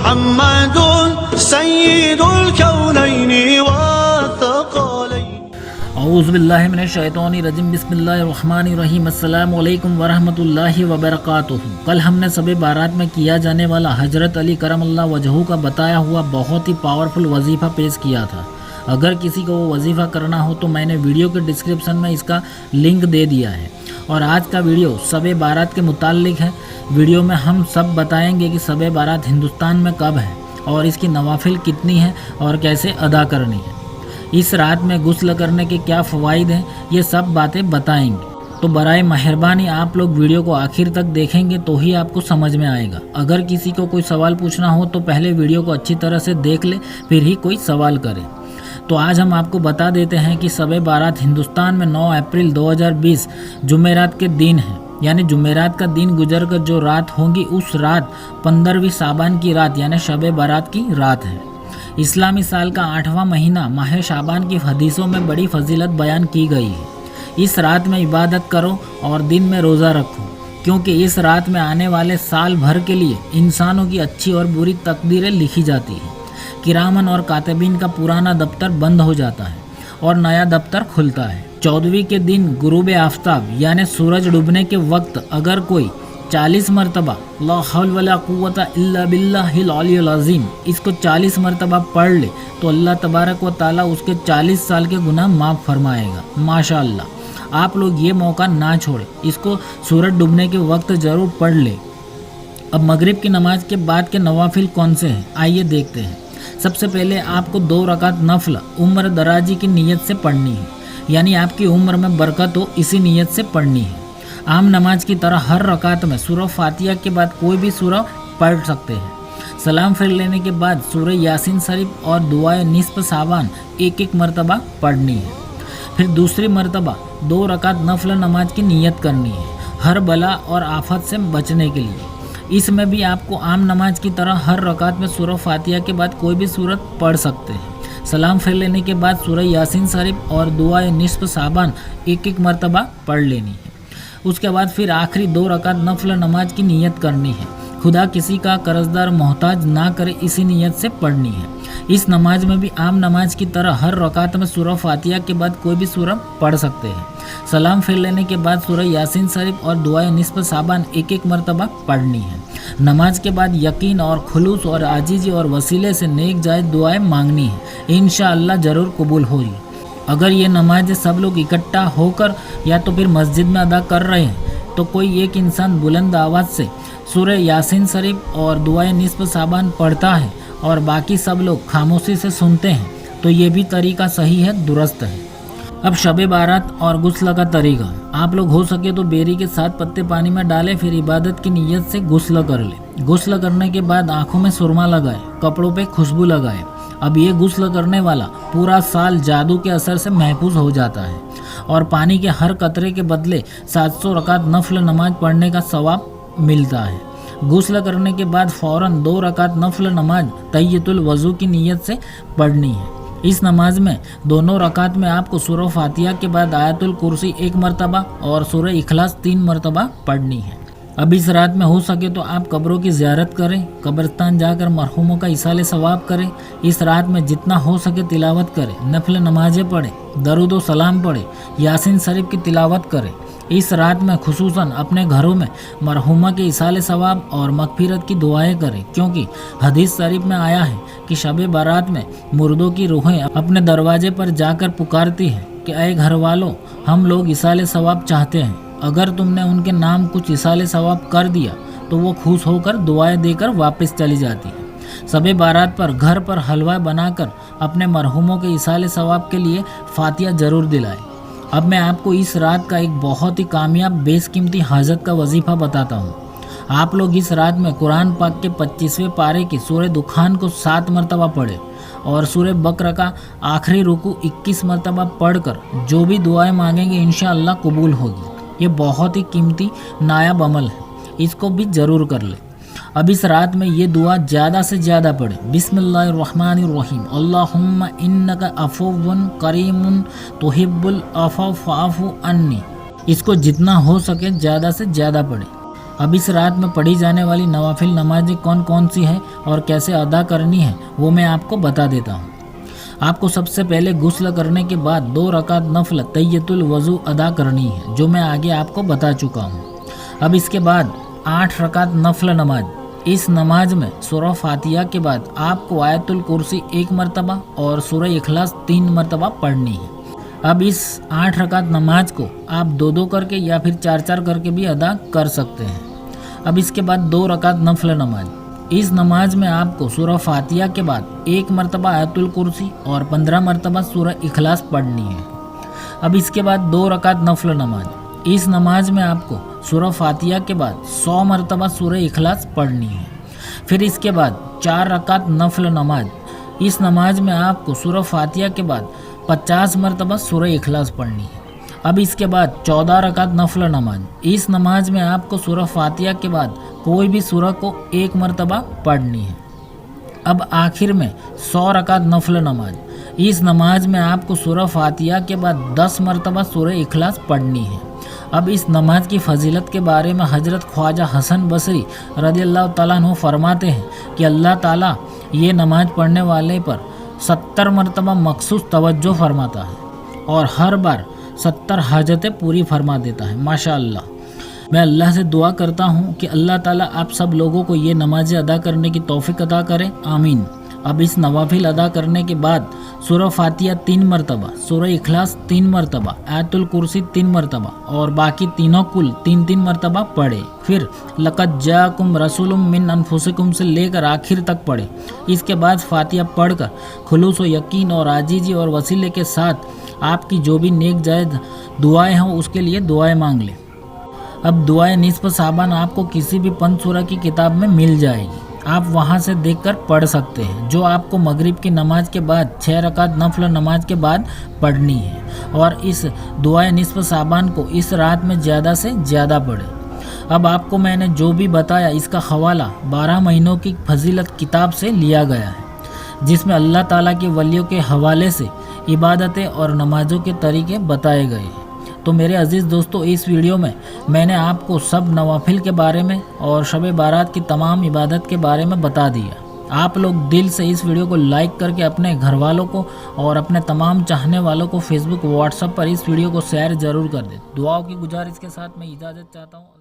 محمد سید الکونین والثقلین۔ اعوذ باللہ من الشیطان الرجیم، بسم اللہ الرحمن الرحیم۔ السلام علیکم ورحمۃ اللہ وبرکاتہ۔ کل ہم نے شب بارات میں کیا جانے والا حضرت علی کرم اللہ وجہہ کا بتایا ہوا بہت ہی پاورفل وظیفہ پیش کیا تھا۔ اگر کسی کو وہ وظیفہ کرنا ہو تو میں نے ویڈیو کے ڈسکرپشن میں اس کا لنک دے دیا ہے، اور آج کا ویڈیو شب بارات کے متعلق ہے۔ ویڈیو میں ہم سب بتائیں گے کہ شب بارات ہندوستان میں کب ہے اور اس کی نوافل کتنی ہیں اور کیسے ادا کرنی ہے، اس رات میں غسل کرنے کے کیا فوائد ہیں، یہ سب باتیں بتائیں گے۔ تو برائے مہربانی آپ لوگ ویڈیو کو آخر تک دیکھیں گے تو ہی آپ کو سمجھ میں آئے گا۔ اگر کسی کو کوئی سوال پوچھنا ہو تو پہلے ویڈیو کو اچھی طرح سے دیکھ لے، پھر ہی کوئی سوال کرے۔ تو آج ہم آپ کو بتا دیتے ہیں کہ شب بارات ہندوستان میں 9 اپریل 2020 جمعرات کے دن ہے، یعنی جمعرات کا دن گزر کر جو رات ہوگی اس رات 15ویں شعبان کی رات یعنی شب بارات کی رات ہے۔ اسلامی سال کا 8واں مہینہ ماہ شعبان کی حدیثوں میں بڑی فضیلت بیان کی گئی ہے۔ اس رات میں عبادت کرو اور دن میں روزہ رکھو، کیونکہ اس رات میں آنے والے سال بھر کے لیے انسانوں کی اچھی اور بری تقدیریں لکھی جاتی ہیں۔ کرامن اور کاتبین کا پرانا دفتر بند ہو جاتا ہے اور نیا دفتر کھلتا ہے۔ 14ویں کے دن غروب آفتاب یعنی سورج ڈوبنے کے وقت اگر کوئی 40 مرتبہ لا حول ولا قوت الا باللہ العلی العظیم اس کو 40 مرتبہ پڑھ لے تو اللہ تبارک و تعالیٰ اس کے 40 سال کے گناہ معاف فرمائے گا۔ ماشاءاللہ، آپ لوگ یہ موقع نہ چھوڑیں، اس کو سورج ڈوبنے کے وقت ضرور پڑھ لیں۔ اب مغرب کی نماز کے بعد کے نوافل کون سے ہیں، آئیے دیکھتے ہیں۔ سب سے پہلے آپ کو 2 رکعت نفل عمر درازی کی نیت سے پڑھنی ہے، یعنی آپ کی عمر میں برکت ہو اسی نیت سے پڑھنی ہے۔ عام نماز کی طرح ہر رکعت میں سورہ فاتحہ کے بعد کوئی بھی سورہ پڑھ سکتے ہیں۔ سلام پھیر لینے کے بعد سورہ یاسین شریف اور دعائے نصف شعبان ایک مرتبہ پڑھنی ہے۔ پھر دوسری مرتبہ 2 رکعت نفل نماز کی نیت کرنی ہے، ہر بلا اور آفت سے بچنے کے لیے۔ اس میں بھی آپ کو عام نماز کی طرح ہر رکعت میں سورہ فاتحہ کے بعد کوئی بھی سورت پڑھ سکتے ہیں۔ سلام پھیر لینے کے بعد سورہ یاسین شریف اور دعائے نصف شعبان ایک مرتبہ پڑھ لینی ہے۔ اس کے بعد پھر آخری 2 رکعت نفل نماز کی نیت کرنی ہے۔ خدا کسی کا قرضدار محتاج نہ کرے اسی نیت سے پڑھنی ہے۔ اس نماز میں بھی عام نماز کی طرح ہر رکعت میں سورہ فاتحہ کے بعد کوئی بھی سورہ پڑھ سکتے ہیں۔ سلام پھیر لینے کے بعد سورہ یاسین شریف اور دعائے نصف شعبان ایک مرتبہ پڑھنی ہے۔ نماز کے بعد یقین اور خلوص اور عاجزی اور وسیلے سے نیک جائز دعائیں مانگنی ہے، انشاءاللہ ضرور قبول ہوگی۔ اگر یہ نماز سب لوگ اکٹھا ہو کر یا تو پھر مسجد میں ادا کر رہے ہیں تو کوئی ایک انسان بلند آواز سے سورہ یاسین شریف اور دعائے نصف شعبان پڑھتا ہے اور باقی سب لوگ خاموشی سے سنتے ہیں تو یہ بھی طریقہ صحیح ہے، درست ہے۔ اب شب بارات اور غسل کا طریقہ، آپ لوگ ہو سکے تو بیری کے 7 پتے پانی میں ڈالیں، پھر عبادت کی نیت سے غسل کر لیں۔ غسل کرنے کے بعد آنکھوں میں سرما لگائے، کپڑوں پہ خوشبو لگائے۔ اب یہ غسل کرنے والا پورا سال جادو کے اثر سے محفوظ ہو جاتا ہے اور پانی کے ہر قطرے کے بدلے 700 رکعت نفل نماز پڑھنے کا ثواب ملتا ہے۔ غسل کرنے کے بعد فوراً 2 رکعت نفل نماز تحیۃ الوضو کی نیت سے پڑھنی ہے۔ اس نماز میں دونوں رکعت میں آپ کو سورہ فاتحہ کے بعد آیت الکرسی 1 مرتبہ اور سورہ اخلاص 3 مرتبہ پڑھنی ہے۔ اب اس رات میں ہو سکے تو آپ قبروں کی زیارت کریں، قبرستان جا کر مرحوموں کا ایصال ثواب کریں۔ اس رات میں جتنا ہو سکے تلاوت کریں، نفل نمازیں پڑھیں، درود و سلام پڑھیں، یاسین شریف کی تلاوت کریں۔ اس رات میں خصوصاً اپنے گھروں میں مرحومہ کے ایصال ثواب اور مغفرت کی دعائیں کریں، کیونکہ حدیث شریف میں آیا ہے کہ شب بارات میں مردوں کی روحیں اپنے دروازے پر جا کر پکارتی ہیں کہ اے گھر والوں، ہم لوگ ایصال ثواب چاہتے ہیں۔ اگر تم نے ان کے نام کچھ ایصال ثواب کر دیا تو وہ خوش ہو کر دعائیں دے کر واپس چلی جاتی ہے۔ شب بارات پر گھر پر حلوہ بنا کر اپنے مرحوموں کے ایصال ثواب کے لیے فاتحہ ضرور دلائیں۔ اب میں آپ کو اس رات کا ایک بہت ہی کامیاب بیش قیمتی حاجت کا وظیفہ بتاتا ہوں۔ آپ لوگ اس رات میں قرآن پاک کے 25ویں پارے کی سورہ دخان کو 7 مرتبہ پڑھیں اور سورہ بقرہ کا آخری رکوع 21 مرتبہ پڑھ کر جو بھی دعائیں مانگیں گے انشاءاللہ قبول ہوگی۔ یہ بہت ہی قیمتی نایاب عمل ہے، اس کو بھی ضرور کر لیں۔ اب اس رات میں یہ دعا زیادہ سے زیادہ پڑھیں۔ بسم اللہ الرحمن الرحیم، اللہم انکا عفو کریم تحب العفو فاعف عنی۔ اس کو جتنا ہو سکے زیادہ سے زیادہ پڑھیں۔ اب اس رات میں پڑھی جانے والی نوافل نمازیں کون کون سی ہیں اور کیسے ادا کرنی ہے وہ میں آپ کو بتا دیتا ہوں۔ آپ کو سب سے پہلے غسل کرنے کے بعد 2 رکعت نفل تحیۃ الوضو ادا کرنی ہے، جو میں آگے آپ کو بتا چکا ہوں۔ اب اس کے بعد 8 رکعت نفل نماز۔ اس نماز میں سورہ فاتحہ کے بعد آپ کو آیت الکرسی 1 مرتبہ اور سورہ اخلاص 3 مرتبہ پڑھنی ہے۔ اب اس 8 رکعت نماز کو آپ 2 کر کے یا پھر 4 کر کے بھی ادا کر سکتے ہیں۔ اب اس کے بعد 2 رکعت نفل نماز۔ اس نماز میں آپ کو سورہ فاتحہ کے بعد 1 مرتبہ آیت الکرسی اور 15 مرتبہ سورہ اخلاص پڑھنی ہے۔ اب اس کے بعد 2 رکعت نفل نماز۔ اس نماز میں آپ کو سورہ فاتحہ کے بعد 100 مرتبہ سورہ اخلاص پڑھنی ہے۔ پھر اس کے بعد 4 رکعت نفل نماز۔ اس نماز میں آپ کو سورہ فاتحہ کے بعد 50 مرتبہ سورہ اخلاص پڑھنی ہے۔ اب اس کے بعد 14 رکعت نفل نماز۔ اس نماز میں آپ کو سورہ فاتحہ کے بعد کوئی بھی سورہ کو 1 مرتبہ پڑھنی ہے۔ اب آخر میں 100 رکعت نفل نماز۔ اس نماز میں آپ کو سورہ فاتحہ کے بعد 10 مرتبہ سورہ اخلاص پڑھنی ہے۔ اب اس نماز کی فضیلت کے بارے میں حضرت خواجہ حسن بصری رضی اللہ تعالیٰ عنہ فرماتے ہیں کہ اللہ تعالیٰ یہ نماز پڑھنے والے پر 70 مرتبہ مخصوص توجہ فرماتا ہے اور ہر بار 70 حاجتیں پوری فرما دیتا ہے۔ ماشاءاللہ۔ میں اللہ سے دعا کرتا ہوں کہ اللہ تعالیٰ آپ سب لوگوں کو یہ نمازیں ادا کرنے کی توفیق عطا کرے، آمین۔ اب اس نوافل ادا کرنے کے بعد سورہ فاتحہ 3 مرتبہ، سورہ اخلاص 3 مرتبہ، آیت الکرسی 3 مرتبہ اور باقی تینوں کل 3 مرتبہ پڑھے۔ پھر لقد جاءکم رسول من انفسکم سے لے کر آخر تک پڑھے۔ اس کے بعد فاتحہ پڑھ کر خلوص و یقین اور عاجزی اور وسیلے کے ساتھ آپ کی جو بھی نیک جائز دعائیں ہوں اس کے لیے دعائیں مانگ لیں۔ اب دعائیں نصف شعبان آپ کو کسی بھی پنج سورہ کی کتاب میں مل جائے گی، آپ وہاں سے دیکھ کر پڑھ سکتے ہیں، جو آپ کو مغرب کی نماز کے بعد 6 رکعت نفل نماز کے بعد پڑھنی ہے، اور اس دعائیں نصف شعبان کو اس رات میں زیادہ سے زیادہ پڑھیں۔ اب آپ کو میں نے جو بھی بتایا اس کا حوالہ 12 مہینوں کی فضیلت کتاب سے لیا گیا ہے، جس میں اللہ تعالیٰ کے ولیوں کے حوالے سے عبادتیں اور نمازوں کے طریقے بتائے گئے ہیں۔ تو میرے عزیز دوستو، اس ویڈیو میں نے آپ کو سب نوافل کے بارے میں اور شب بارات کی تمام عبادت کے بارے میں بتا دیا۔ آپ لوگ دل سے اس ویڈیو کو لائک کر کے اپنے گھر والوں کو اور اپنے تمام چاہنے والوں کو فیس بک واٹس ایپ پر اس ویڈیو کو شیئر ضرور کر دیں۔ دعاؤں کی گزارش کے ساتھ میں اجازت چاہتا ہوں۔